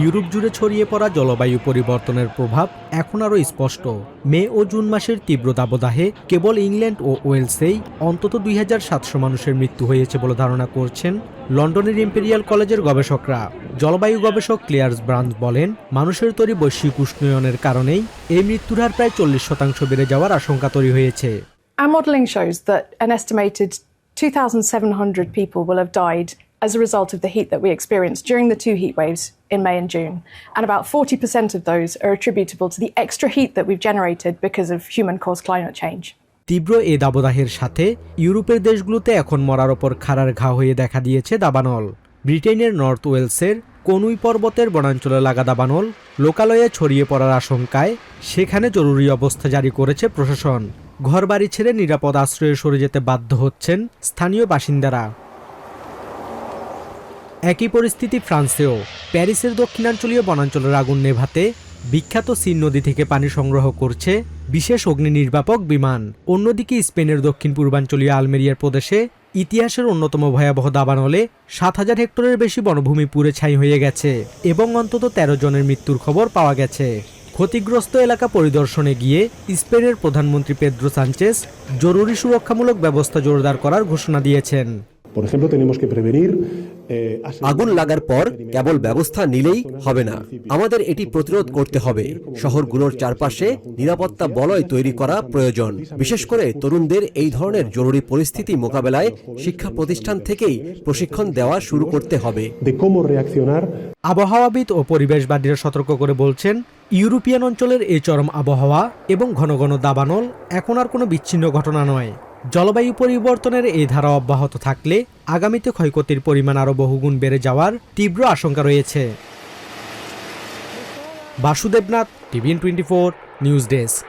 Europe জুড়ে ছড়িয়ে পড়া জলবায়ু পরিবর্তনের প্রভাব এখন আরও স্পষ্ট। মে ও জুন মাসের তীব্র দাবদাহে কেবল ইংল্যান্ড ও ওয়েলসেই অন্তত 2700 মানুষের মৃত্যু হয়েছে বলে ধারণা করছেন লন্ডনের ইম্পেরিয়াল কলেজের গবেষকরা। জলবায়ু গবেষক ক্লেয়ার্স ব্রান্ড বলেন, মানুষের তৈরি বৈশ্বিক উষ্ণায়নের কারণেই এই মৃত্যুর হার প্রায় 40% বেড়ে যাওয়ার আশঙ্কা তৈরি হয়েছে। Our modelling shows that an estimated 2,700 people will have died as a result of the heat that we experienced during the two heat waves in May and June. And about 40% of those are attributable to the extra heat that we've generated because of human-caused climate change. তীব্র এ দাবদাহের সাথে ইউরোপের দেশগুলোতে এখন মরার ওপর খাড়ার ঘা হয়ে দেখা দিয়েছে দাবানল। ব্রিটেনের নর্থ ওয়েলসের কনুই পর্বতের বনাঞ্চলে লাগা দাবানল লোকালয়ে ছড়িয়ে পড়ার আশঙ্কায় সেখানে জরুরি অবস্থা জারি করেছে প্রশাসন। ঘরবাড়ি ছেড়ে নিরাপদ আশ্রয়ে সরে যেতে বাধ্য হচ্ছেন স্থানীয় বাসিন্দারা। একই পরিস্থিতি ফ্রান্সেও। প্যারিসের দক্ষিণাঞ্চলীয় বনাঞ্চলের আগুন নেভাতে বিখ্যাত সিন নদী থেকে পানি সংগ্রহ করছে বিশেষ অগ্নি নির্বাপক বিমান। অন্যদিকে স্পেনের দক্ষিণ পূর্বাঞ্চলীয় আলমেরিয়ার প্রদেশে ইতিহাসের অন্যতম ভয়াবহ দাবানলে 7000 হেক্টরের বেশি বনভূমি পুড়ে ছাই হয়ে গেছে এবং অন্তত 13 জনের মৃত্যুর খবর পাওয়া গেছে। ক্ষতিগ্রস্ত এলাকা পরিদর্শনে গিয়ে স্পেনের প্রধানমন্ত্রী পেদ্রো সানচেস জরুরি সুরক্ষামূলক ব্যবস্থা জোরদার করার ঘোষণা দিয়েছেন। আগুন লাগার পর কেবল ব্যবস্থা নিলেই হবে না, আমাদের এটি প্রতিরোধ করতে হবে। শহরগুলোর চারপাশে নিরাপত্তা বলয় তৈরি করা প্রয়োজন। বিশেষ করে তরুণদের এই ধরনের জরুরি পরিস্থিতি মোকাবেলায় শিক্ষা প্রতিষ্ঠান থেকেই প্রশিক্ষণ দেওয়া শুরু করতে হবে। আবহাওয়াবিদ ও পরিবেশবাদীরা সতর্ক করে বলছেন, ইউরোপিয়ান অঞ্চলের এই চরম আবহাওয়া এবং ঘন ঘন দাবানল এখন আর কোনো বিচ্ছিন্ন ঘটনা নয়। জলবায়ু পরিবর্তনের এই ধারা অব্যাহত থাকলে আগামীতে ক্ষয়ক্ষতির পরিমাণ আরও বহুগুণ বেড়ে যাওয়ার তীব্র আশঙ্কা রয়েছে। Basudebnath, TVN24 news desk.